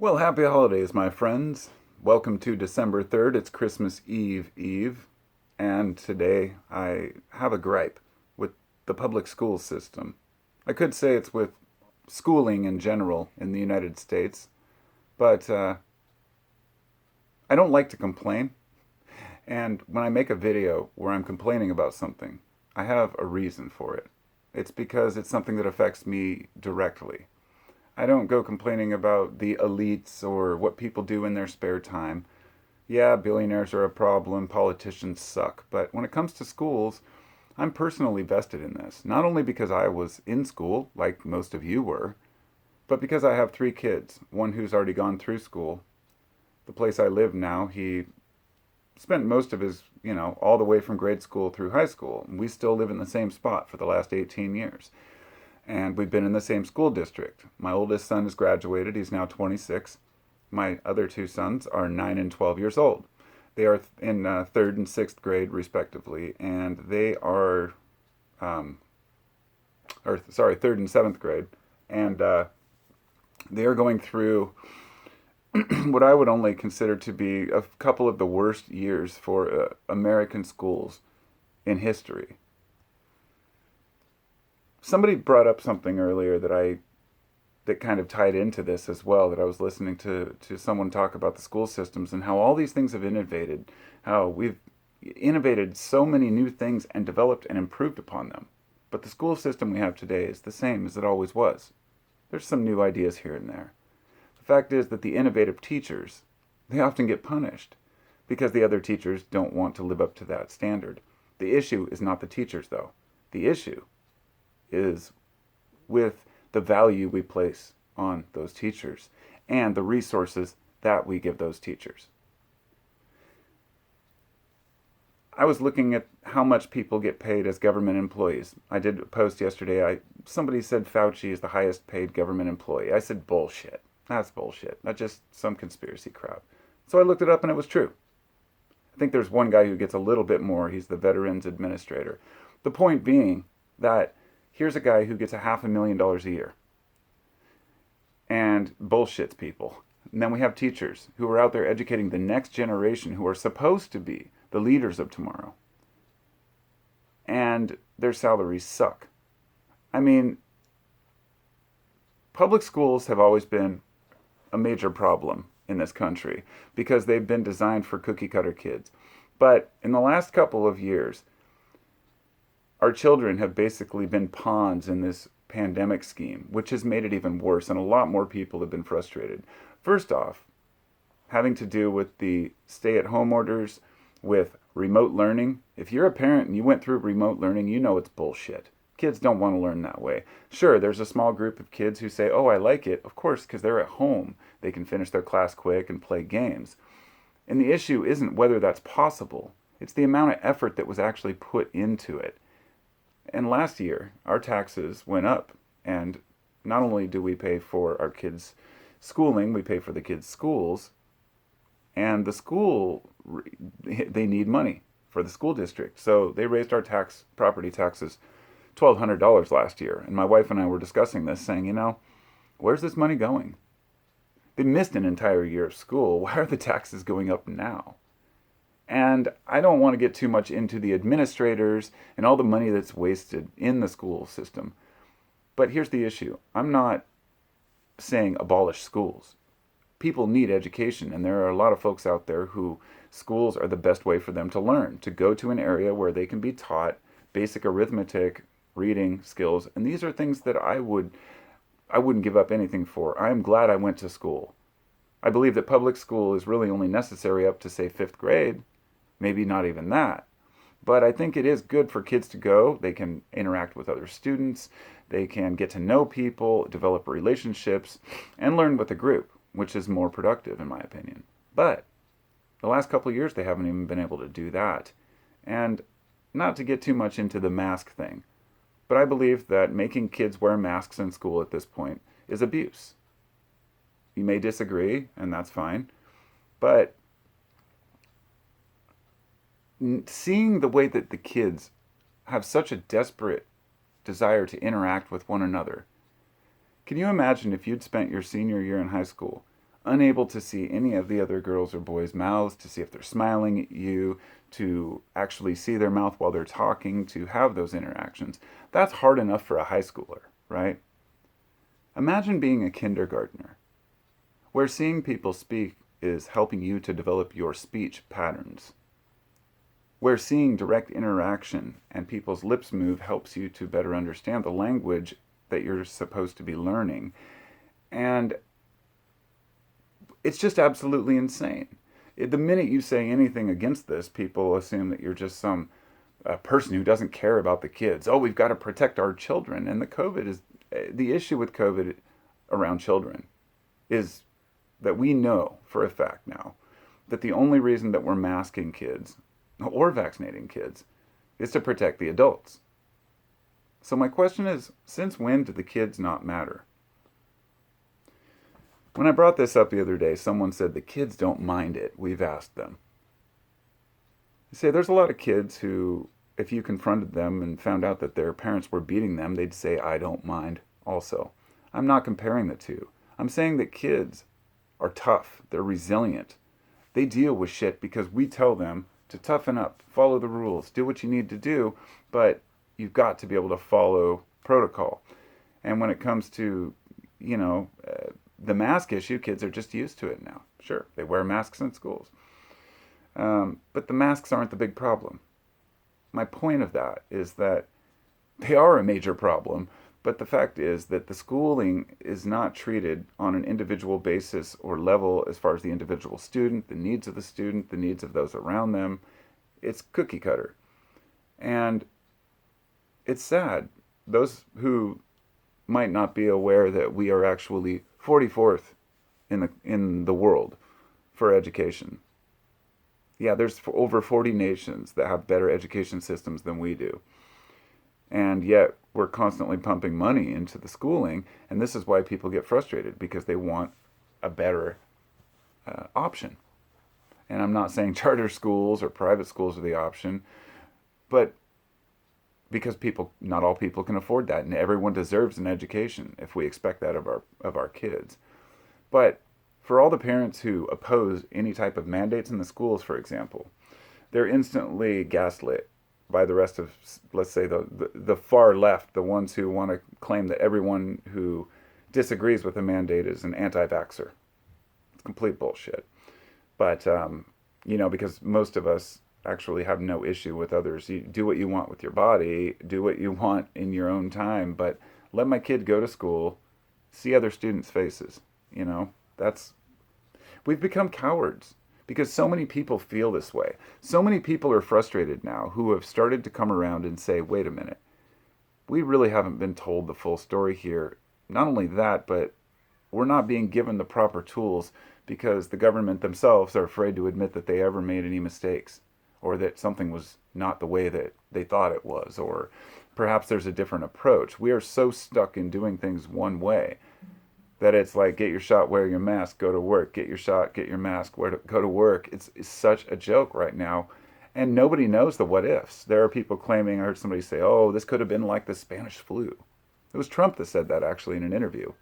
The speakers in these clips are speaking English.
Well, happy holidays, my friends. Welcome to December 3rd. It's Christmas Eve. And today I have a gripe with the public school system. I could say it's with schooling in general in the United States, but I don't like to complain. And when I make a video where I'm complaining about something, I have a reason for it. It's because it's something that affects me directly. I don't go complaining about the elites or what people do in their spare time. Yeah, billionaires are a problem, politicians suck. But when it comes to schools, I'm personally vested in this. Not only because I was in school, like most of you were, but because I have three kids. One who's already gone through school. The place I live now, he spent most of his, all the way from grade school through high school. And we still live in the same spot for the last 18 years. And we've been in the same school district. My oldest son has graduated. He's now 26. My other two sons are 9 and 12 years old. They are in third and sixth grade, respectively, and they are, third and seventh grade, and they are going through what I would only consider to be a couple of the worst years for American schools in history. Somebody brought up something earlier that kind of tied into this as well, that I was listening to someone talk about the school systems and how all these things have innovated, how we've innovated so many new things and developed and improved upon them. But the school system we have today is the same as it always was. There's some new ideas here and there. The fact is that the innovative teachers, they often get punished because the other teachers don't want to live up to that standard. The issue is not the teachers, though. The issue is with the value we place on those teachers and the resources that we give those teachers. I was looking at how much people get paid as government employees. I did a post yesterday. Somebody said Fauci is the highest paid government employee. I said bullshit. That's bullshit. That's just some conspiracy crap. So I looked it up and it was true. I think there's one guy who gets a little bit more. He's the Veterans Administrator. The point being that here's a guy who gets $500,000 a year and bullshits people. And then we have teachers who are out there educating the next generation who are supposed to be the leaders of tomorrow. And their salaries suck. I mean, public schools have always been a major problem in this country because they've been designed for cookie cutter kids. But in the last couple of years, our children have basically been pawns in this pandemic scheme, which has made it even worse, and a lot more people have been frustrated. First off, having to do with the stay-at-home orders, with remote learning. If you're a parent and you went through remote learning, you know it's bullshit. Kids don't want to learn that way. Sure, there's a small group of kids who say, oh, I like it. Of course, because they're at home. They can finish their class quick and play games. And the issue isn't whether that's possible. It's the amount of effort that was actually put into it. And last year, our taxes went up. And not only do we pay for our kids' schooling, we pay for the kids' schools. And the school, they need money for the school district. So they raised our property taxes $1,200 last year. And my wife and I were discussing this, saying, where's this money going? They missed an entire year of school. Why are the taxes going up now? And I don't want to get too much into the administrators and all the money that's wasted in the school system. But here's the issue. I'm not saying abolish schools. People need education, and there are a lot of folks out there who schools are the best way for them to learn, to go to an area where they can be taught basic arithmetic, reading skills, and these are things that I wouldn't give up anything for. I am glad I went to school. I believe that public school is really only necessary up to, say, 5th grade, maybe not even that. But I think it is good for kids to go. They can interact with other students, they can get to know people, develop relationships, and learn with a group, which is more productive in my opinion. But the last couple of years they haven't even been able to do that. And not to get too much into the mask thing, but I believe that making kids wear masks in school at this point is abuse. You may disagree, and that's fine, but seeing the way that the kids have such a desperate desire to interact with one another. Can you imagine if you'd spent your senior year in high school unable to see any of the other girls or boys' mouths, to see if they're smiling at you, to actually see their mouth while they're talking, to have those interactions. That's hard enough for a high schooler, right? Imagine being a kindergartner, where seeing people speak is helping you to develop your speech patterns, where seeing direct interaction and people's lips move helps you to better understand the language that you're supposed to be learning. And it's just absolutely insane. The minute you say anything against this, people assume that you're just some person who doesn't care about the kids. Oh, we've got to protect our children. And the issue with COVID around children is that we know for a fact now that the only reason that we're masking kids or vaccinating kids is to protect the adults. So my question is, since when do the kids not matter? When I brought this up the other day, someone said the kids don't mind it. We've asked them. I say there's a lot of kids who, if you confronted them and found out that their parents were beating them, they'd say, I don't mind also. I'm not comparing the two. I'm saying that kids are tough. They're resilient. They deal with shit because we tell them to toughen up, follow the rules, do what you need to do, but you've got to be able to follow protocol. And when it comes to, the mask issue, kids are just used to it now. Sure, they wear masks in schools. But the masks aren't the big problem. My point of that is that they are a major problem, but the fact is that the schooling is not treated on an individual basis or level as far as the individual student, the needs of the student, the needs of those around them. It's cookie cutter. And it's sad. Those who might not be aware that we are actually 44th in the world for education. Yeah, there's over 40 nations that have better education systems than we do. And yet we're constantly pumping money into the schooling, and this is why people get frustrated, because they want a better option. And I'm not saying charter schools or private schools are the option, but because not all people can afford that, and everyone deserves an education if we expect that of our kids. But for all the parents who oppose any type of mandates in the schools, for example, they're instantly gaslit by the rest of, let's say, the far left, the ones who want to claim that everyone who disagrees with the mandate is an anti-vaxxer. It's complete bullshit. But, because most of us actually have no issue with others. You do what you want with your body, do what you want in your own time, but let my kid go to school, see other students' faces. We've become cowards because so many people feel this way. So many people are frustrated now who have started to come around and say, wait a minute, we really haven't been told the full story here. Not only that, but we're not being given the proper tools because the government themselves are afraid to admit that they ever made any mistakes, or that something was not the way that they thought it was, or perhaps there's a different approach. We are so stuck in doing things one way that it's like, get your shot, wear your mask, go to work. Get your shot, get your mask, go to work. It's such a joke right now. And nobody knows the what ifs. There are people claiming, I heard somebody say, oh, this could have been like the Spanish flu. It was Trump that said that actually in an interview.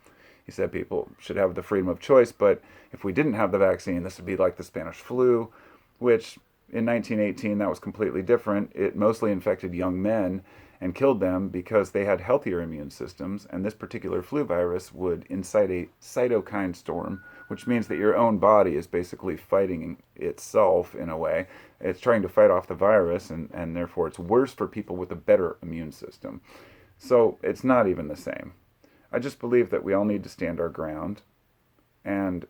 He said people should have the freedom of choice, but if we didn't have the vaccine, this would be like the Spanish flu, which in 1918, that was completely different. It mostly infected young men and killed them because they had healthier immune systems, and this particular flu virus would incite a cytokine storm, which means that your own body is basically fighting itself in a way. It's trying to fight off the virus, and therefore it's worse for people with a better immune system. So it's not even the same. I just believe that we all need to stand our ground and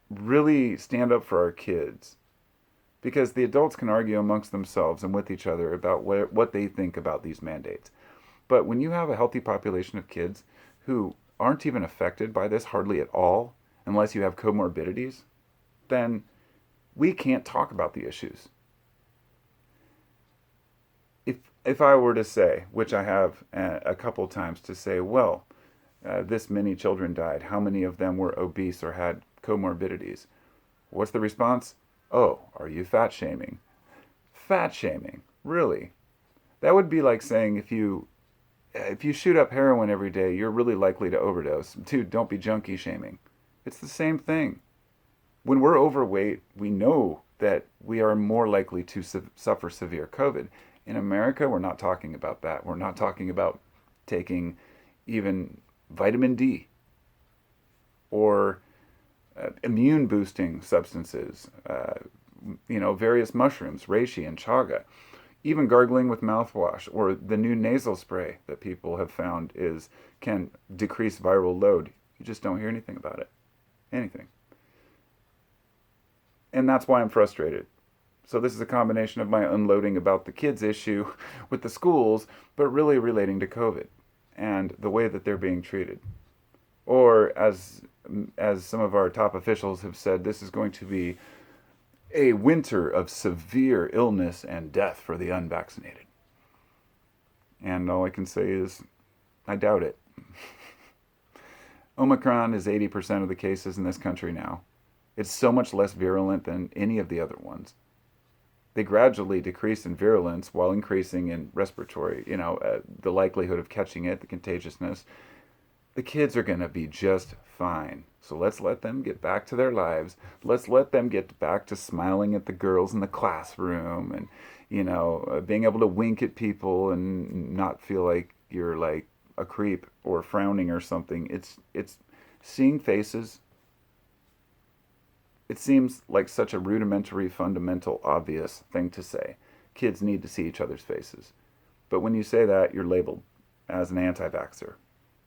really stand up for our kids. Because the adults can argue amongst themselves and with each other about what they think about these mandates. But when you have a healthy population of kids who aren't even affected by this hardly at all, unless you have comorbidities, then we can't talk about the issues. If I were to say, which I have a couple times, to say, well, this many children died, how many of them were obese or had comorbidities? What's the response? Oh, are you fat shaming? Fat shaming? Really? That would be like saying if you shoot up heroin every day, you're really likely to overdose. Dude, don't be junkie shaming. It's the same thing. When we're overweight, we know that we are more likely to suffer severe COVID. In America, we're not talking about that. We're not talking about taking even vitamin D or immune boosting substances, various mushrooms, reishi and chaga, even gargling with mouthwash or the new nasal spray that people have found can decrease viral load. You just don't hear anything about it. Anything. And that's why I'm frustrated. So this is a combination of my unloading about the kids issue with the schools, but really relating to COVID and the way that they're being treated. Or as some of our top officials have said, this is going to be a winter of severe illness and death for the unvaccinated. And all I can say is, I doubt it. Omicron is 80% of the cases in this country now. It's so much less virulent than any of the other ones. They gradually decrease in virulence while increasing in respiratory, the likelihood of catching it, the contagiousness. The kids are going to be just fine. So let's let them get back to their lives. Let's let them get back to smiling at the girls in the classroom and, being able to wink at people and not feel like you're like a creep or frowning or something. It's seeing faces. It seems like such a rudimentary, fundamental, obvious thing to say. Kids need to see each other's faces. But when you say that, you're labeled as an anti-vaxxer.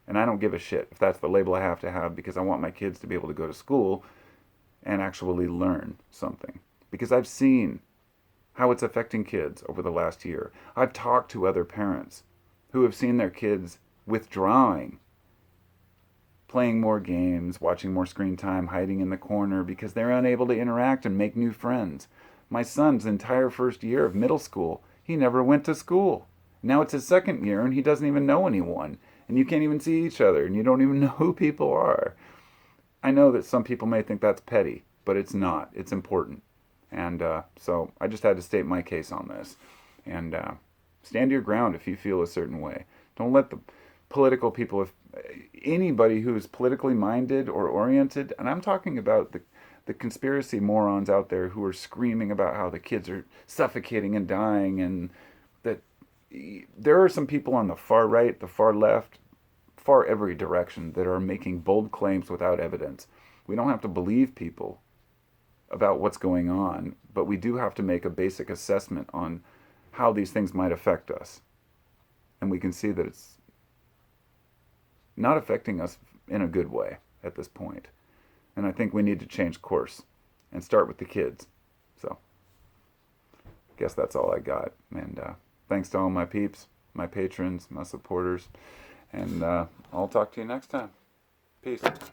And I don't give a shit if that's the label I have to have because I want my kids to be able to go to school and actually learn something. Because I've seen how it's affecting kids over the last year. I've talked to other parents who have seen their kids withdrawing, playing more games, watching more screen time, hiding in the corner because they're unable to interact and make new friends. My son's entire first year of middle school, he never went to school. Now it's his second year and he doesn't even know anyone. And you can't even see each other and you don't even know who people are. I know that some people may think that's petty, but it's not. It's important. And so I just had to state my case on this. And stand your ground if you feel a certain way. Don't let the political people, if anybody who's politically minded or oriented, and I'm talking about the conspiracy morons out there who are screaming about how the kids are suffocating and dying, and that there are some people on the far right, the far left, far every direction that are making bold claims without evidence. We don't have to believe people about what's going on, but we do have to make a basic assessment on how these things might affect us. And we can see that it's not affecting us in a good way at this point. And I think we need to change course and start with the kids. So, I guess that's all I got. And thanks to all my peeps, my patrons, my supporters. And I'll talk to you next time. Peace.